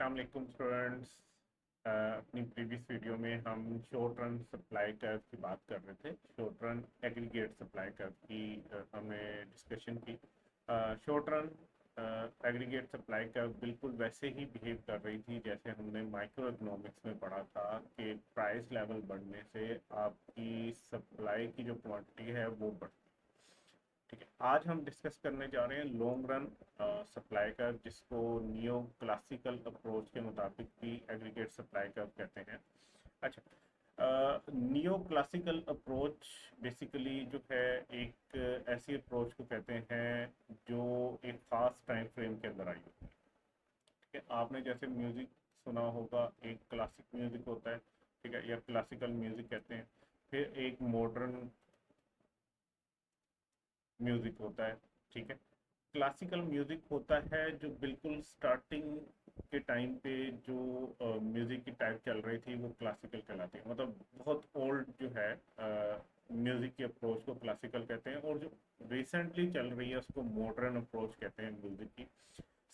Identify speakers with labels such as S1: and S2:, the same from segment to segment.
S1: अस्सलाम वालेकुम स्टूडेंट्स। अपनी प्रीवियस वीडियो में हम शॉर्ट रन सप्लाई कर्व की बात कर रहे थे। Short run aggregate supply curve की हमने डिस्कशन की। Short run aggregate supply curve बिल्कुल वैसे ही बिहेव कर रही थी जैसे हमने माइक्रो इकोनॉमिक्स में पढ़ा था कि प्राइस लेवल बढ़ने से आपकी सप्लाई की जो क्वांटिटी है वो बढ़ती है। ठीक है, आज हम डिस्कस करने जा रहे हैं लॉन्ग रन सप्लाई कर्व, जिसको नियो क्लासिकल अप्रोच के मुताबिक भी एग्रीगेट सप्लाई कर्व कहते हैं। अच्छा, नियो क्लासिकल अप्रोच बेसिकली जो है एक ऐसी अप्रोच को कहते हैं जो एक खास टाइम फ्रेम के अंदर आई होती है। ठीक है, आपने जैसे म्यूजिक सुना होगा, एक क्लासिक म्यूजिक होता है, ठीक है, या क्लासिकल म्यूजिक कहते हैं। फिर एक मॉडर्न म्यूजिक होता है। ठीक है, क्लासिकल म्यूजिक होता है जो बिल्कुल स्टार्टिंग के टाइम पे जो म्यूजिक की टाइप चल रही थी वो क्लासिकल कहलाती है। मतलब बहुत ओल्ड जो है म्यूजिक की अप्रोच को क्लासिकल कहते हैं, और जो रिसेंटली चल रही है उसको मॉडर्न अप्रोच कहते हैं म्यूजिक की।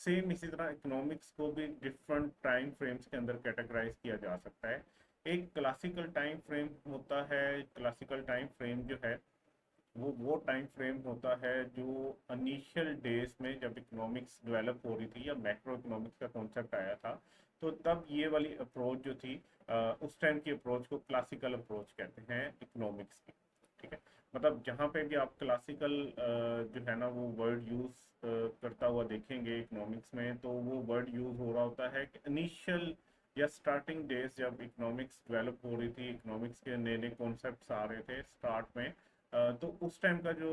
S1: सेम इसी तरह इकोनॉमिक्स को भी डिफरेंट टाइम फ्रेम्स के अंदर कैटेगराइज किया जा सकता है। एक क्लासिकल टाइम फ्रेम होता है, क्लासिकल टाइम फ्रेम जो है वो टाइम फ्रेम होता है जो इनिशियल डेज में जब इकोनॉमिक्स डेवलप हो रही थी या मैक्रो इकोनॉमिक्स का कॉन्सेप्ट आया था, तो तब ये वाली अप्रोच जो थी उस टाइम की अप्रोच को क्लासिकल अप्रोच कहते हैं इकोनॉमिक्स की। ठीक है, मतलब जहाँ पे भी आप क्लासिकल जो है ना वो वर्ड यूज करता हुआ देखेंगे इकोनॉमिक्स में, तो वो वर्ड यूज हो रहा होता है कि इनिशियल या स्टार्टिंग डेज जब इकोनॉमिक्स डेवलप हो रही थी, इकोनॉमिक्स के नए नए कॉन्सेप्ट आ रहे थे स्टार्ट में। तो उस टाइम का जो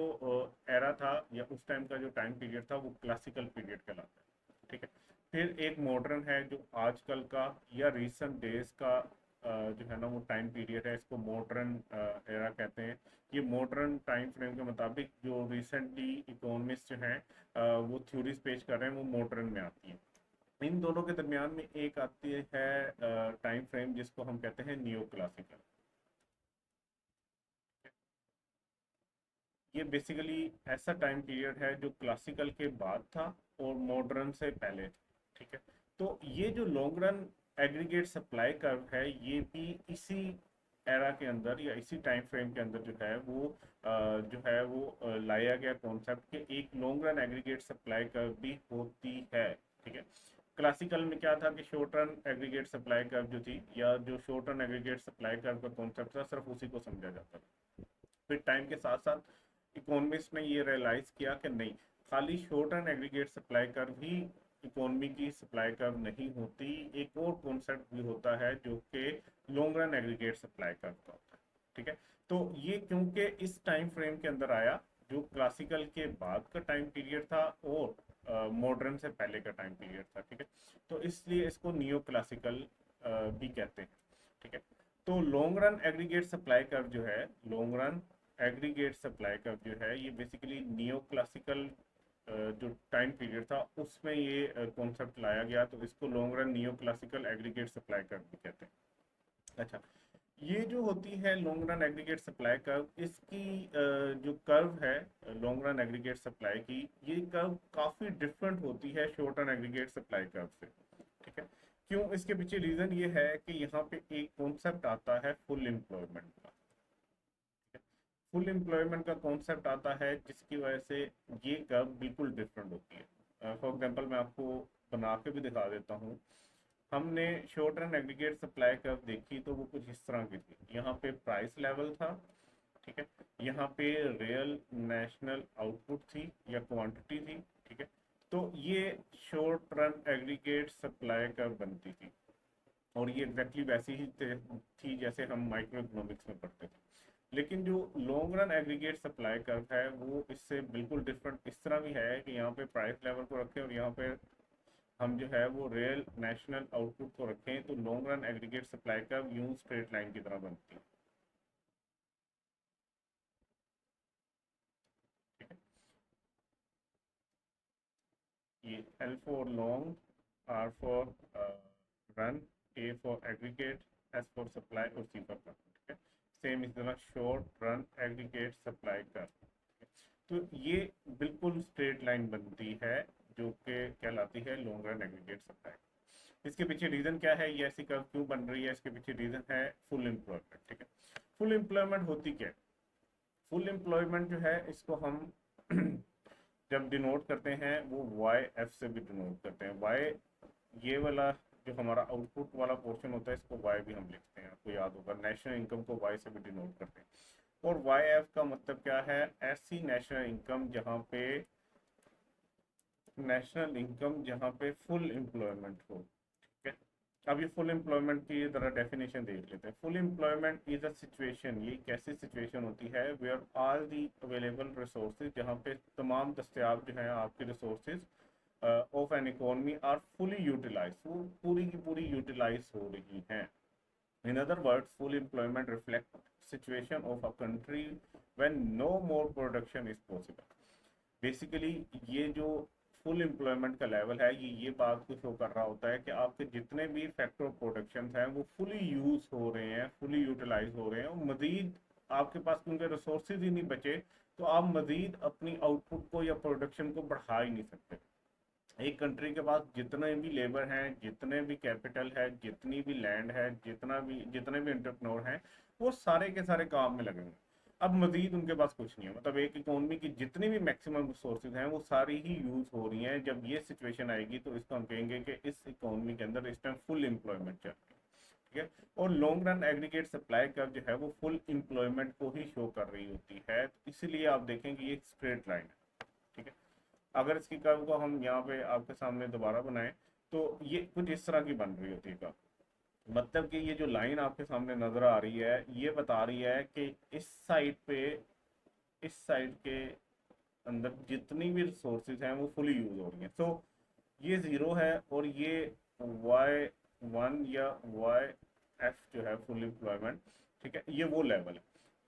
S1: एरा था या उस टाइम का जो टाइम पीरियड था वो क्लासिकल पीरियड कहलाता है। ठीक है, फिर एक मॉडर्न है जो आजकल का या रिसेंट डेज का जो है ना वो टाइम पीरियड है, इसको मॉडर्न एरा कहते हैं। ये मॉडर्न टाइम फ्रेम के मुताबिक जो रिसेंटली इकोनॉमिस्ट जो हैं वो थ्योरीज पेश कर रहे हैं वो मॉडर्न में आती है। इन दोनों के दरमियान में एक आती है टाइम फ्रेम जिसको हम कहते हैं नियो क्लासिकल। ये बेसिकली ऐसा टाइम पीरियड है जो क्लासिकल के बाद था और मॉडर्न से पहले था। ठीक है, तो ये जो long run aggregate supply curve है ये भी इसी एरा के अंदर या इसी टाइम फ्रेम के अंदर जो है वो लाया गया कॉन्सेप्ट के एक long run aggregate supply curve भी होती है। ठीक है, क्लासिकल में क्या था कि short run aggregate supply curve जो थी या जो short run aggregate supply curve का कॉन्सेप्ट था सिर्फ उसी को समझा जाता था। फिर टाइम के साथ साथ इकोनॉमिस्ट ने ये रियलाइज किया कि नहीं, खाली short and aggregate supply curve he economy की सप्लाई कर्व नहीं होती, एक और कॉन्सेप्ट भी होता है जो कि long run aggregate supply curve का होता है। ठीक है, तो ये क्योंकि इस टाइम फ्रेम के अंदर आया जो क्लासिकल के बाद का टाइम पीरियड था और मॉडर्न से पहले का टाइम पीरियड था। ठीक है, तो इसलिए इसको नियो क्लासिकल भी कहते हैं। ठीक है, तो long run aggregate supply curve जो है, long run aggregate supply curve जो है ये बेसिकली नियो क्लासिकल जो टाइम पीरियड था उसमें ये कॉन्सेप्ट लाया गया, तो इसको long run neo classical aggregate supply curve भी कहते हैं। अच्छा, ये जो होती है long run aggregate supply curve, इसकी जो कर्व है लॉन्ग रन एग्रीगेट सप्लाई की, ये कर्व काफ़ी डिफरेंट होती है short run aggregate supply curve से। ठीक है, क्यों? इसके पीछे रीज़न ये है कि यहाँ पे एक कॉन्सेप्ट आता है फुल एम्प्लॉयमेंट का। फुल एम्प्लॉयमेंट का कॉन्सेप्ट आता है जिसकी वजह से ये कर्व बिल्कुल डिफरेंट होती है। फॉर एग्जांपल मैं आपको बना के भी दिखा देता हूँ। हमने short run aggregate supply curve देखी तो वो कुछ इस तरह की थी। यहाँ पे प्राइस लेवल था। ठीक है, यहाँ पे रियल नेशनल आउटपुट थी या क्वांटिटी थी। ठीक है, तो ये short run aggregate supply curve बनती थी, और ये एग्जैक्टली वैसी ही थी जैसे हम माइक्रो इकोनॉमिक्स में पढ़ते थे। लेकिन जो long run aggregate supply curve है वो इससे बिल्कुल डिफरेंट इस तरह भी है कि यहाँ पे प्राइस लेवल को रखें और यहाँ पे हम जो है वो रियल नेशनल आउटपुट को रखें, तो long run aggregate supply curve यूं स्ट्रेट लाइन की तरह बनती है। ठीक है, ये L for long, R for run, A for aggregate, S for supply और सी फॉर कर्व। ठीक है, सेम इस तरह short run aggregate supply curve. तो ये बिल्कुल स्ट्रेट लाइन बनती है जो कि कहलाती है लॉन्ग रन एग्रीगेट सप्लाई। इसके पीछे रीजन क्या है, ये ऐसी कर्व क्यों बन रही है, इसके पीछे रीजन है फुल एम्प्लॉयमेंट। ठीक है, फुल एम्प्लॉयमेंट होती क्या है? फुल एम्प्लॉयमेंट जो है इसको हम जब डिनोट करते हैं वो वाई एफ से भी डिनोट करते हैं। वाई, ये वाला जो हमारा आउटपुट वाला पोर्शन होता है इसको वाई भी हम लिखते हैं, आपको याद होगा नेशनल इनकम को वाई से भी डिनोट करते हैं। और वाई एफ का मतलब क्या है, ऐसी नेशनल इनकम जहाँ पे जहाँ पे फुल एम्प्लॉयमेंट हो। ठीक है, अब ये फुल एम्प्लॉयमेंट की जरा डेफिनेशन देख लेते हैं। Full employment is a situation, ये कैसी सिचुएशन होती है, where all the available resources, जहाँ पे तमाम दस्तियाब जो हैं आपके resources of an economy are fully utilize, वो पूरी की पूरी यूटिलाइज हो रही हैं। In other words, full employment reflect situation of a country when no more production is possible. Basically ये जो फुल एम्प्लॉयमेंट का लेवल है, ये बात को शो कर रहा होता है कि आपके जितने भी फैक्टर ऑफ प्रोडक्शन हैं वो फुली यूज हो रहे हैं, फुली यूटिलाइज हो रहे हैं, और मजीद आपके पास क्योंकि रिसोर्सेज ही नहीं बचे तो आप मजीद अपनी आउटपुट को या प्रोडक्शन को बढ़ा ही नहीं सकते। एक कंट्री के पास जितने भी लेबर हैं, जितने भी कैपिटल है, जितनी भी लैंड है, जितने भी एंटरप्रेन्योर हैं, वो सारे के सारे काम में लगे हुए हैं। अब मजीद उनके पास कुछ नहीं है, मतलब एक इकोनॉमी की जितनी भी मैक्सिमम रिसोर्सेज हैं वो सारी ही यूज हो रही हैं। जब ये सिचुएशन आएगी तो इसको हम कहेंगे कि इस इकोनॉमी के अंदर इस टाइम फुल एम्प्लॉयमेंट चल रही है। ठीक है, और long run aggregate supply curve जो है वो फुल एम्प्लॉयमेंट को ही शो कर रही होती है, तो इसीलिए आप देखेंगे ये एक स्ट्रेट लाइन है। ठीक है, अगर इसकी कर्व को हम यहाँ पे आपके सामने दोबारा बनाएं तो ये कुछ इस तरह की बन रही होती है कर्व। मतलब कि ये जो लाइन आपके सामने नजर आ रही है ये बता रही है कि इस साइड के अंदर जितनी भी रिसोर्सेज हैं वो फुली यूज हो रही हैं। सो ये जीरो है और ये वाई वन या वाई एफ जो है फुल एम्प्लॉयमेंट, ठीक है, ये वो लेवल है।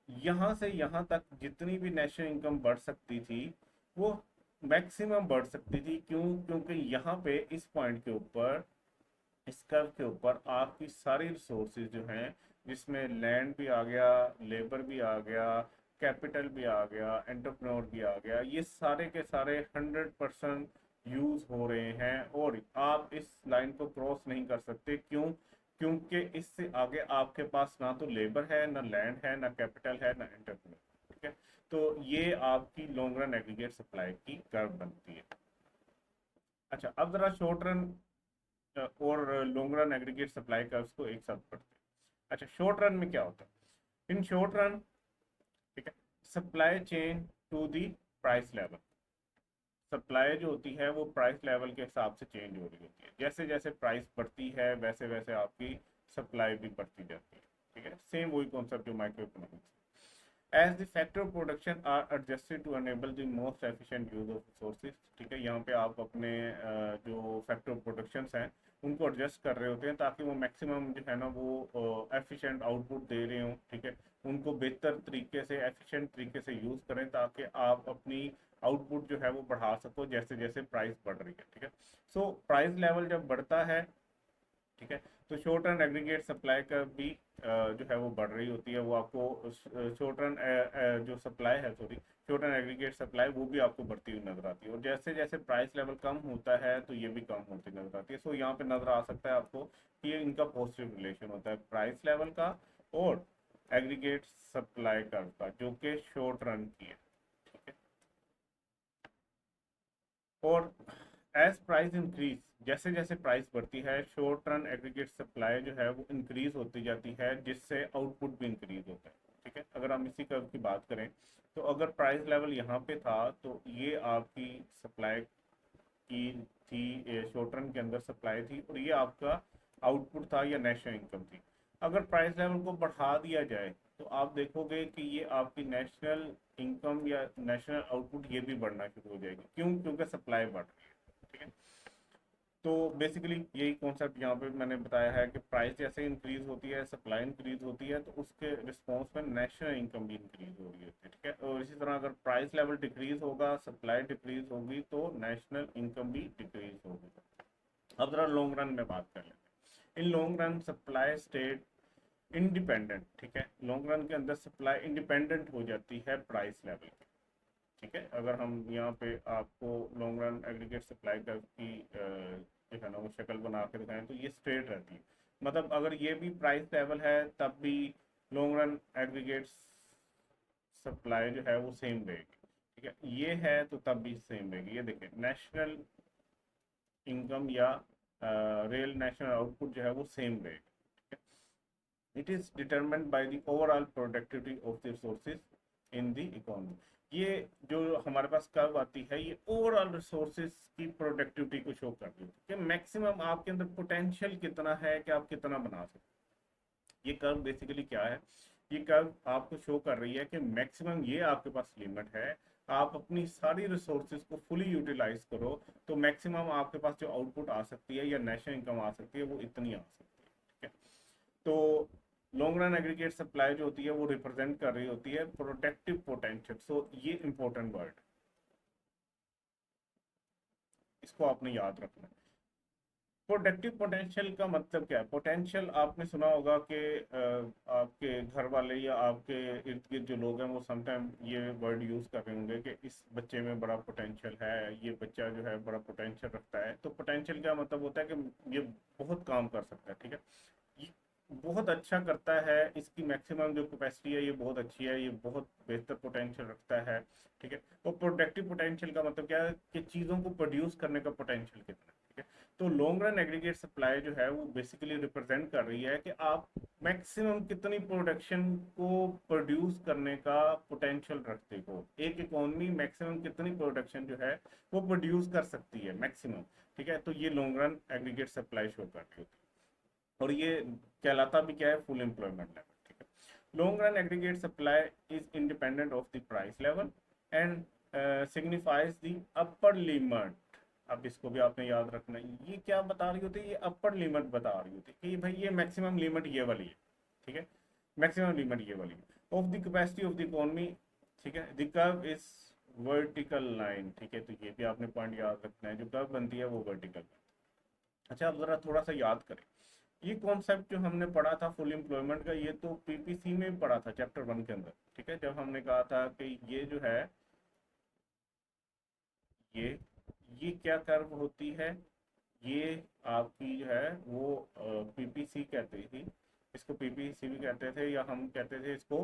S1: यहाँ से यहाँ तक जितनी भी नेशनल इनकम बढ़ सकती थी वो मैक्सिमम बढ़ सकती थी। क्यों? क्योंकि यहाँ पे इस पॉइंट के ऊपर, इस कर्व के ऊपर आपकी सारी रिसोर्सेज जो हैं, जिसमें लैंड भी आ गया, लेबर भी आ गया, कैपिटल भी आ गया, एंटरप्रेन्योर भी आ गया, ये सारे के सारे 100% यूज हो रहे हैं और आप इस लाइन को क्रॉस नहीं कर सकते। क्यों? क्योंकि इससे आगे आपके पास ना तो लेबर है, ना लैंड है, ना कैपिटल है, ना एंटरप्रेन्योर। ठीक है, तो ये आपकी लॉन्ग रन एग्रीगेट सप्लाई की कर्व बनती है। अच्छा, अब जरा शॉर्ट रन और long run aggregate supply curves को एक साथ पढ़ते हैं। अच्छा, शॉर्ट रन में क्या होता है? इन शॉर्ट रन, ठीक है, supply chain to the price level, supply जो होती है वो प्राइस लेवल के हिसाब से चेंज हो रही होती है। जैसे जैसे प्राइस बढ़ती है वैसे वैसे आपकी सप्लाई भी बढ़ती जाती है। ठीक है, सेम वही कॉन्सेप्ट जो micro economics. As the factor of production are adjusted to enable the most efficient use of resources. ठीक है, यहाँ पे आप अपने जो फैक्टर ऑफ प्रोडक्शंस हैं उनको एडजस्ट कर रहे होते हैं ताकि वो मैक्सिमम जो है ना वो एफिशिएंट आउटपुट दे रहे हों। ठीक है, उनको बेहतर तरीके से, एफिशिएंट तरीके से यूज़ करें ताकि आप अपनी आउटपुट जो है वो बढ़ा सको जैसे जैसे प्राइस बढ़ रही है। ठीक है, सो प्राइस लेवल जब बढ़ता है, ठीक है, तो शॉर्ट रन एग्रीगेट सप्लाई का भी जो है वो बढ़ रही होती है। वो आपको शॉर्ट रन जो सप्लाई है, sorry, short run aggregate supply वो भी आपको बढ़ती हुई नजर आती है। और जैसे जैसे प्राइस लेवल कम होता है तो ये भी कम होती नजर आती है। सो यहाँ पे नजर आ सकता है आपको कि ये इनका पॉजिटिव रिलेशन होता है प्राइस लेवल का और एग्रीगेट सप्लाई कर्व का, जो कि शॉर्ट रन की है। ठीक है, और एज प्राइस इंक्रीज, जैसे जैसे प्राइस बढ़ती है शॉर्ट रन एग्रीगेट सप्लाई जो है वो इंक्रीज होती जाती है, जिससे आउटपुट भी इंक्रीज होता है। ठीक है, अगर हम इसी कर्व की बात करें तो अगर प्राइस लेवल यहाँ पे था तो ये आपकी सप्लाई की थी, शॉर्ट रन के अंदर सप्लाई थी, और ये आपका आउटपुट था या नेशनल इनकम थी। अगर प्राइस लेवल को बढ़ा दिया जाए तो आप देखोगे कि ये आपकी नेशनल इनकम या नेशनल आउटपुट ये भी बढ़ना शुरू हो जाएगी। क्यों? क्योंकि सप्लाई बढ़ रही है। ठीक है, तो बेसिकली यही कॉन्सेप्ट यहाँ पे मैंने बताया है कि प्राइस जैसे इंक्रीज होती है, सप्लाई इंक्रीज होती है, तो उसके रिस्पॉन्स में नेशनल इनकम भी इंक्रीज हो रही होती है। ठीक है, और इसी तरह अगर प्राइस लेवल डिक्रीज होगा, सप्लाई डिक्रीज होगी, तो नेशनल इनकम भी डिक्रीज होगी। अब जरा लॉन्ग रन में बात कर लेते हैं। In long run supply state independent. ठीक है, लॉन्ग रन के अंदर सप्लाई इंडिपेंडेंट हो जाती है प्राइस लेवल की। ठीक है, अगर हम यहाँ पे आपको long run aggregate supply curve की जो है ना वो शक्ल बना के दिखाएं तो ये स्ट्रेट रहती है। मतलब अगर ये भी प्राइस लेवल है तब भी लॉन्ग रन एग्रीगेट सप्लाई जो है वो सेम रहेगी, ठीक है। ये है तो तब भी सेम रहेगी। ये देखिए नेशनल इनकम या रियल नेशनल आउटपुट जो है वो सेम रहेगा। It is determined by the overall productivity of the resources in the economy. ये जो हमारे पास कर्व आती है ये ओवरऑल रिसोर्सेज की प्रोडक्टिविटी को शो करती है कि मैक्सिमम आपके अंदर पोटेंशियल कितना है कि आप कितना बना सकते हैं। ये कर्व बेसिकली क्या है, ये कर्व आपको शो कर रही है कि मैक्सिमम ये आपके पास लिमिट है, आप अपनी सारी रिसोर्सेज को फुली यूटिलाइज करो तो मैक्सिमम आपके पास जो आउटपुट आ सकती है या नेशनल इनकम आ सकती है वो इतनी आ सकती है, ठीक है। तो लॉन्ग रन एग्रीगेट सप्लाई जो होती है वो रिप्रेजेंट कर रही होती है प्रोडक्टिव पोटेंशियल। सो ये इंपॉर्टेंट वर्ड, इसको आपने याद रखना है। प्रोडक्टिव पोटेंशियल का मतलब क्या है? पोटेंशियल आपने सुना होगा कि आपके घर वाले या आपके इर्द गिर्द जो लोग हैं वो समटाइम ये वर्ड यूज कर रहे होंगे कि इस बच्चे में बड़ा पोटेंशियल है, ये बच्चा जो है बड़ा पोटेंशियल रखता है। तो पोटेंशियल का मतलब होता है कि ये बहुत काम कर सकता है, ठीक है, ये बहुत अच्छा करता है, इसकी मैक्सिमम जो कैपेसिटी है ये बहुत अच्छी है, ये बहुत बेहतर पोटेंशियल रखता है, ठीक है। तो प्रोडक्टिव पोटेंशियल का मतलब क्या है कि चीज़ों को प्रोड्यूस करने का पोटेंशियल कितना है, ठीक है। तो लॉन्ग रन एग्रीगेट सप्लाई जो है वो बेसिकली रिप्रेजेंट कर रही है कि आप मैक्सिमम कितनी प्रोडक्शन को प्रोड्यूस करने का पोटेंशियल रखते हो। एक इकोनॉमी मैक्सिमम कितनी प्रोडक्शन जो है वो प्रोड्यूस कर सकती है मैक्सिमम, ठीक है। तो ये long run aggregate supply show कर रही होती है और ये कहलाता भी क्या है, फुल एम्प्लॉयमेंट लेवल, ठीक है। Long run aggregate supply is independent of the price level and signifies the upper limit. अब इसको भी आपने याद रखना है, ये क्या बता रही होती है, ये अपर लिमिट बता रही होती है कि भाई ये मैक्सिमम लिमिट ये वाली है, ठीक है, मैक्सिमम लिमिट ये वाली है of the capacity of the economy, ठीक है। The curve is vertical line, ठीक है। तो ये भी आपने पॉइंट याद रखना है, जो कर्व बनती है वो वर्टिकल। अच्छा अब जरा थोड़ा सा याद करें, ये कॉन्सेप्ट जो हमने पढ़ा था फुल एम्प्लॉयमेंट का, ये तो पीपीसी में पढ़ा था चैप्टर 1 के अंदर, ठीक है। जब हमने कहा था कि ये जो है ये ये क्या कर्व होती है, ये आपकी जो है वो पीपीसी कहते थी, इसको पीपीसी भी कहते थे या हम कहते थे इसको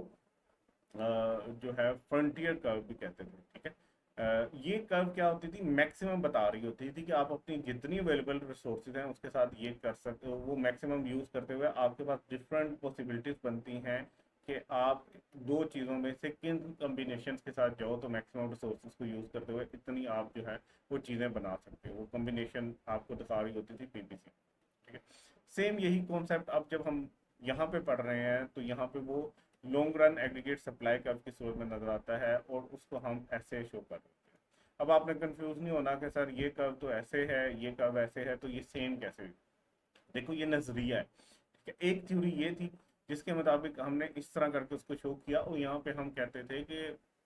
S1: जो है फ्रंटियर कर्व भी कहते थे, ठीक है। ये कर्व क्या होती थी, मैक्सिमम बता रही होती थी कि आप अपनी जितनी अवेलेबल रिसोर्सेज हैं उसके साथ ये कर सकते हो, वो मैक्सिमम यूज करते हुए आपके पास डिफरेंट पॉसिबिलिटीज बनती हैं कि आप दो चीज़ों में से किन कम्बिनेशन के साथ जाओ तो मैक्सिमम रिसोर्सेज को यूज करते हुए इतनी आप जो है वो चीज़ें बना सकते हो। वो कम्बिनेशन आपको दिखा रही होती थी पीपीसी, ठीक है। सेम यही कॉन्सेप्ट अब जब हम यहाँ पे पढ़ रहे हैं तो यहाँ पे वो long run aggregate supply curve की सूरत में नजर आता है और उसको हम ऐसे शो कर देते हैं। अब आपने कंफ्यूज नहीं होना कि सर ये कर्व तो ऐसे है ये कर्व ऐसे है तो ये सेम कैसे। देखो ये नजरिया है, ठीक है। एक थ्योरी ये थी जिसके मुताबिक हमने इस तरह करके उसको शो किया और यहाँ पे हम कहते थे कि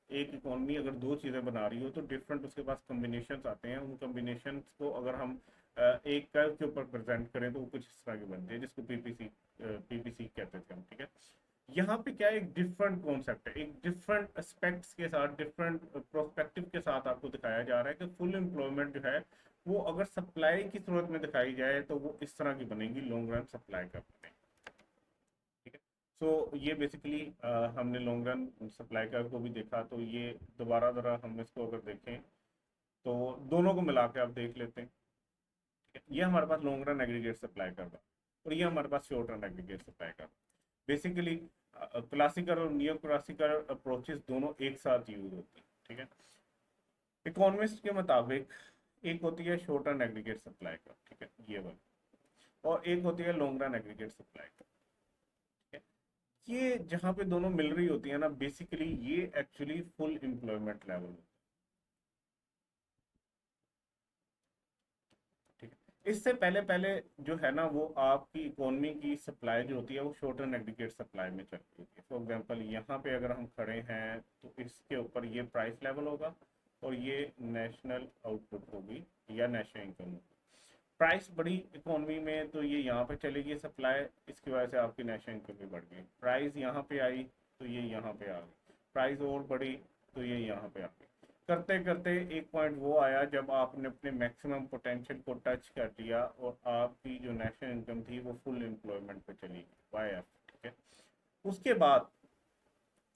S1: एक इकोनॉमी अगर दो चीज़ें बना रही हो तो डिफरेंट उसके पास कॉम्बिनेशंस आते हैं, उन कॉम्बिनेशंस को अगर हम एक कर्व के ऊपर प्रेजेंट करें तो वो कुछ इस तरह की बनती है जिसको पीपीसी पीपीसी कहते थे हम, ठीक है। यहाँ पे क्या एक डिफरेंट कॉन्सेप्ट है, एक डिफरेंट एस्पेक्ट्स के साथ डिफरेंट प्रोस्पेक्टिव के साथ आपको दिखाया जा रहा है कि फुल एम्प्लॉयमेंट जो है वो अगर सप्लाई की सूरत में दिखाई जाए तो वो इस तरह की बनेगी, लॉन्ग रन सप्लाई का बनेगी, ठीक है। सो ये बेसिकली हमने लॉन्ग रन सप्लाई का को भी देखा। तो ये दोबारा ज़रा हम इसको अगर देखें तो दोनों को मिला के आप देख लेते हैं, ठीक है। ये हमारे पास लॉन्ग रन एग्रीगेट सप्लाई का और ये हमारे पास शॉर्ट रन एग्रीगेट सप्लाई का। बेसिकली क्लासिकल और नियो क्लासिकल अप्रोचेस दोनों एक साथ यूज होती है, ठीक है। इकोनॉमिस्ट के मुताबिक एक होती है शॉर्ट रन एग्रीगेट सप्लाई का, ठीक है, ये वाली, और एक होती है लॉन्ग रन एग्रीगेट सप्लाई का, ठीक है। ये जहाँ पे दोनों मिल रही होती है ना बेसिकली ये एक्चुअली फुल एम्प्लॉयमेंट लेवल, ठीक है। इससे पहले पहले जो है ना वो आपकी इकोनॉमी की सप्लाई जो होती है वो शॉर्ट रन एग्रीगेट सप्लाई में चलती होती है। फॉर एग्जांपल यहाँ पे अगर हम खड़े हैं तो इसके ऊपर ये प्राइस लेवल होगा और ये नेशनल आउटपुट होगी या नेशनल इनकम होगी। प्राइस बड़ी इकोनॉमी में तो ये यहाँ पे चलेगी सप्लाई, इसकी वजह से आपकी नेशनल इनकम भी बढ़ गई। प्राइस यहाँ पे आई तो ये यहाँ पे आ गई, प्राइस और बढ़ी तो ये यहाँ पे आ गई। करते करते एक पॉइंट वो आया जब आपने अपने मैक्सिमम पोटेंशियल को टच कर लिया और आपकी जो नेशनल इनकम थी वो फुल एम्प्लॉयमेंट पे चली गई, वाई, ठीक है। उसके बाद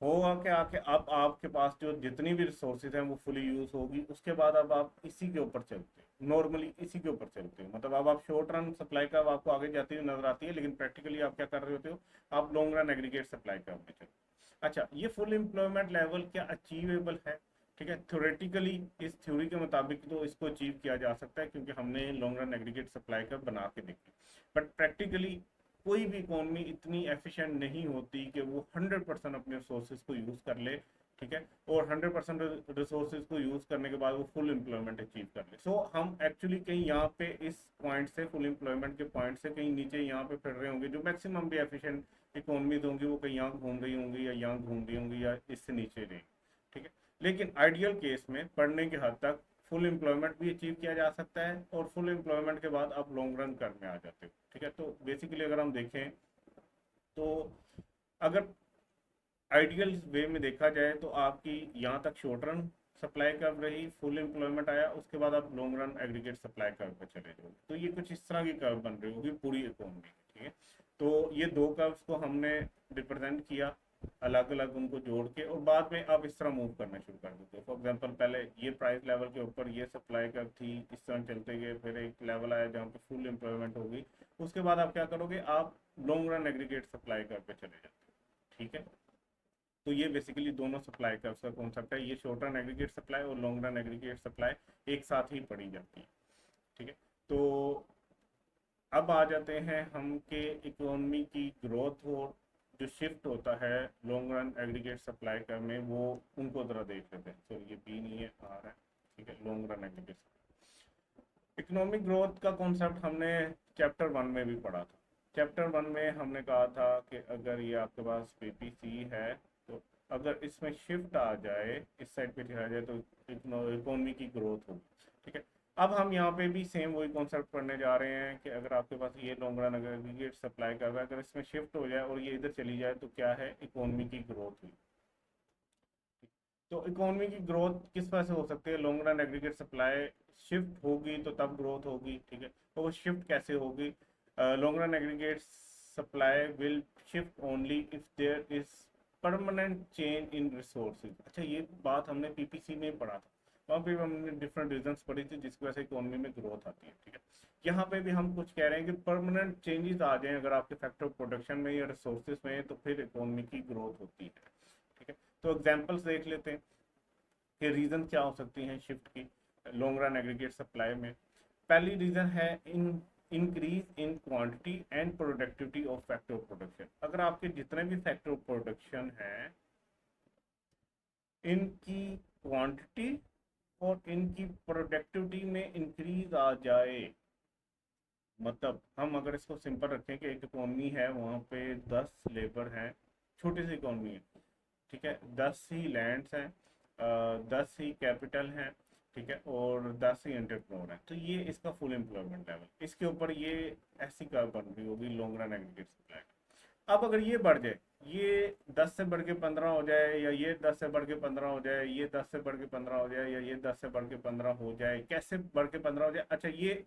S1: होगा क्या कि अब आपके पास जो जितनी भी रिसोर्सेज हैं वो फुली यूज होगी, उसके बाद अब आप इसी के ऊपर चलते हो, नॉर्मली इसी के ऊपर चलते हो, मतलब अब आप शॉर्ट रन सप्लाई कर्व आपको आगे जाती हुई नजर आती है, लेकिन प्रैक्टिकली आप क्या कर रहे होते हो, आप long run aggregate supply curve में चलते हो। अच्छा, ये फुल एम्प्लॉयमेंट लेवल क्या अचीवेबल है? ठीक है, थ्योरेटिकली इस थ्योरी के मुताबिक तो इसको अचीव किया जा सकता है, क्योंकि हमने long run aggregate supply curve बना के देखी, बट प्रैक्टिकली कोई भी इकोनॉमी इतनी एफिशिएंट नहीं होती कि वो 100% अपने रिसोर्सेज को यूज़ कर ले, ठीक है, और 100% रिसोर्सेज को यूज़ करने के बाद वो फुल एम्प्लॉयमेंट अचीव कर ले। सो हम एक्चुअली कहीं यहाँ पे इस पॉइंट से, फुल एम्प्लॉयमेंट के पॉइंट से कहीं नीचे यहाँ पे फिर रहे होंगे, जो मैक्सिमम भी एफिशिएंट इकोनॉमीज होंगी वो कहीं यहाँ घूम रही होंगी या यहाँ घूम रही होंगी या इससे नीचे रही, ठीक है। लेकिन आइडियल केस में पढ़ने की हद तक फुल एम्प्लॉयमेंट भी अचीव किया जा सकता है, और फुल एम्प्लॉयमेंट के बाद आप लॉन्ग रन करने आ जाते हो, ठीक है। तो बेसिकली अगर हम देखें तो अगर आइडियल वे में देखा जाए तो आपकी यहाँ तक शॉर्ट रन सप्लाई कर्व रही, फुल एम्प्लॉयमेंट आया, उसके बाद आप long run aggregate supply curve पर चले जाओगे, तो ये कुछ इस तरह की कर्व बन रही होगी पूरी इकोनॉमी की, ठीक है। तो ये दो कर्व्स को हमने रिप्रेजेंट किया अलग अलग, उनको जोड़ के, और बाद में आप इस तरह मूव करना शुरू कर देते हो। फॉर एग्जांपल पहले ये प्राइस लेवल के ऊपर ये सप्लाई कर्व थी, इस तरह चलते गए, फिर एक लेवल आया जहाँ पे फुल एम्प्लॉयमेंट होगी, उसके बाद आप क्या करोगे, आप long run aggregate supply curve पे चले जाते हो, ठीक है। तो ये बेसिकली दोनों सप्लाई कर्व्स का कॉन्सेप्ट है, ये शॉर्ट रन एग्रीगेट सप्लाई और लॉन्ग रन एग्रीगेट सप्लाई एक साथ ही पढ़ी जाती है, ठीक है। तो अब आ जाते हैं हम के इकोनॉमी की ग्रोथ और जो शिफ्ट होता है लॉन्ग रन एग्रीगेट सप्लाई कर में, वो उनको ज़रा देख लेते हैं। तो ये बी नहीं है, आ रहा है, ठीक है, long run aggregate economic growth का कॉन्सेप्ट हमने चैप्टर 1 में भी पढ़ा था। चैप्टर 1 में हमने कहा था कि अगर ये आपके पास पीपीसी है, तो अगर इसमें शिफ्ट आ जाए, इस साइड पे चला जाए, तो इकोनॉमी की ग्रोथ होगी, ठीक है। अब हम यहाँ पे भी सेम वही कॉन्सेप्ट पढ़ने जा रहे हैं कि अगर आपके पास ये लॉन्ग रन एग्रीगेट सप्लाई कर रहा है, अगर इसमें शिफ्ट हो जाए और ये इधर चली जाए, तो क्या है, इकोनॉमी की ग्रोथ हुई। तो इकोनॉमी की ग्रोथ किस वजह से हो सकती है, long run aggregate supply shift होगी तो तब ग्रोथ होगी, ठीक है। तो वो शिफ्ट कैसे होगी, long run aggregate supply will shift only if there is permanent change in resources. अच्छा, ये बात हमने पीपीसी में पढ़ा था, वहाँ पे हमने डिफरेंट रीजंस पढ़ी थी जिसकी वजह से इकोनॉमी में ग्रोथ आती है, ठीक है। यहाँ पे भी हम कुछ कह रहे हैं कि परमानेंट चेंजेस आ जाएं अगर आपके फैक्टर ऑफ प्रोडक्शन में या रिसोर्सेज में, तो फिर इकोनॉमी की ग्रोथ होती है, ठीक है। तो एग्जांपल्स देख लेते हैं कि रीज़न क्या हो सकती हैं शिफ्ट की लॉन्ग रन एग्रीगेट सप्लाई में। पहली रीज़न है in increase in quantity and productivity of factor of production. अगर आपके जितने भी फैक्टर ऑफ प्रोडक्शन हैं, इनकी क्वांटिटी और इनकी प्रोडक्टिविटी में इंक्रीज आ जाए, मतलब हम अगर इसको सिंपल रखें कि एक इकोनॉमी है, वहाँ पे 10 लेबर हैं, छोटी सी इकोनॉमी है, ठीक है, 10 ही लैंड्स हैं, 10 ही कैपिटल हैं, ठीक है, और 10 ही एंटरप्रेन्योर हैं, तो ये इसका फुल एम्प्लॉयमेंट लेवल, इसके ऊपर ये ऐसी कर्व बन रही होगी लॉन्ग रन एग्रीगेट सप्लाई। अब अगर ये बढ़ जाए, ये 10 से बढ़ के 15 हो जाए, या ये 10 से बढ़ के 15 हो जाए, ये 10 से बढ़ के 15 हो जाए, या ये 10 से बढ़ के 15 हो जाए, कैसे बढ़ के 15 हो जाए, अच्छा, ये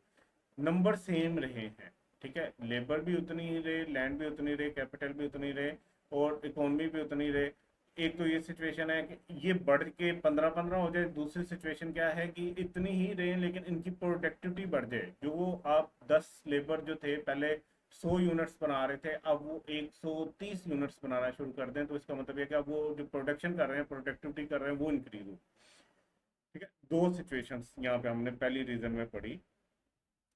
S1: नंबर सेम रहे हैं, ठीक है, लेबर भी उतनी ही रहे, लैंड भी उतनी रहे, कैपिटल भी उतनी रहे, और इकोनॉमी भी उतनी रहे। एक तो ये सिचुएशन है कि ये बढ़ के 15-15 हो जाए, दूसरी सिचुएशन क्या है कि इतनी ही रहे लेकिन इनकी प्रोडक्टिविटी बढ़ जाए, जो वो आप 10 लेबर जो थे पहले 100 यूनिट्स बना रहे थे, अब वो 130 यूनिट्स बनाना शुरू कर दें, तो इसका मतलब ये कि अब वो जो प्रोडक्शन कर रहे हैं, प्रोडक्टिविटी कर रहे हैं, वो इंक्रीज हो, ठीक है। दो सिचुएशंस यहाँ पे हमने पहली रीजन में पढ़ी,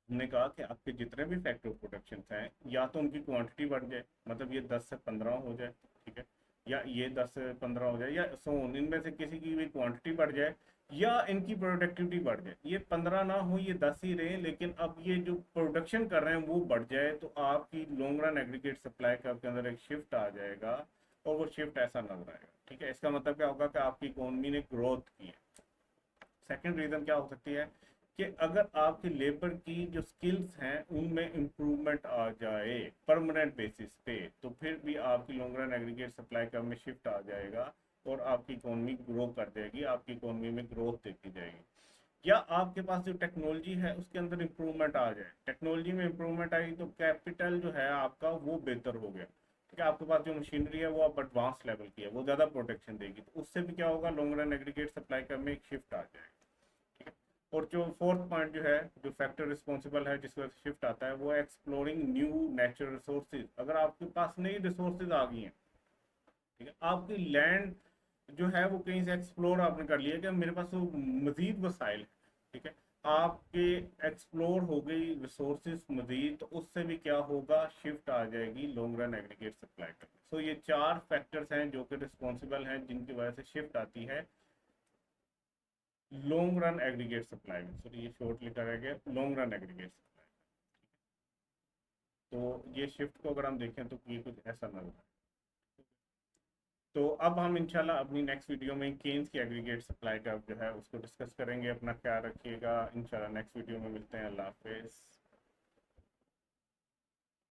S1: हमने कहा कि आपके जितने भी फैक्टर ऑफ प्रोडक्शन हैं, या तो उनकी क्वांटिटी बढ़ जाए, मतलब ये 10 से 15 हो जाए, ठीक है, या ये 10 से 15 हो जाए, या सोन इनमें से किसी की भी क्वांटिटी बढ़ जाए, या इनकी प्रोडक्टिविटी बढ़ जाए, ये 15 ना हो, ये 10 ही रहे, लेकिन अब ये जो प्रोडक्शन कर रहे हैं वो बढ़ जाए, तो आपकी लॉन्ग रन एग्रीगेट सप्लाई का के अंदर एक शिफ्ट आ जाएगा, और वो शिफ्ट ऐसा नजर आएगा, ठीक है। इसका मतलब क्या होगा कि आपकी इकोनॉमी ने ग्रोथ की है। सेकंड रीज़न क्या हो सकती है कि अगर आपकी लेबर की जो स्किल्स हैं उनमें इम्प्रूवमेंट आ जाए परमानेंट बेसिस पे, तो फिर भी आपकी long run aggregate supply curve में शिफ्ट आ जाएगा, और आपकी इकोनॉमी ग्रो कर देगी, आपकी इकोनॉमी में ग्रोथ देखी जाएगी। या आपके पास जो टेक्नोलॉजी है उसके अंदर इंप्रूवमेंट आ जाए, टेक्नोलॉजी में इंप्रूवमेंट आई तो कैपिटल जो है आपका वो बेहतर हो गया, ठीक है, आपके पास जो मशीनरी है वो अब एडवांस लेवल की है, वो ज़्यादा प्रोटेक्शन देगी, तो उससे भी क्या होगा, लॉन्ग रन एग्रीगेट सप्लाई का में एक शिफ्ट आ जाएगा, ठीक है। और जो फोर्थ पॉइंट जो है, जो फैक्टर रिस्पॉन्सिबल है जिसकी वजह से शिफ्ट आता है, वो एक्सप्लोरिंग न्यू नेचुरल रिसोर्सेज। अगर आपके पास नई रिसोर्सेज आ गई हैं, ठीक है, आपकी लैंड जो है वो कहीं से एक्सप्लोर आपने कर लिया कि मेरे पास वो मजीद वसाइल है, ठीक है, आपके एक्सप्लोर हो गई रिसोर्सेज मजीद, तो उससे भी क्या होगा, शिफ्ट आ जाएगी लॉन्ग रन एग्रीगेट सप्लाई का। सो ये चार फैक्टर्स हैं जो कि रिस्पॉन्सिबल हैं जिनकी वजह से शिफ्ट आती है लॉन्ग रन एग्रीगेट सप्लाई में। सो ये शॉर्ट लिखा गया लॉन्ग रन एग्रीगेट सप्लाई। तो ये शिफ्ट को अगर हम देखें तो ये कुछ ऐसा नजर आता है। तो अब हम इंशाल्लाह अपनी नेक्स्ट वीडियो में केन्स की एग्रीगेट सप्लाई का जो है उसको डिस्कस करेंगे। अपना ख्याल रखिएगा, इंशाल्लाह नेक्स्ट वीडियो में मिलते हैं। अल्लाह हाफिज़।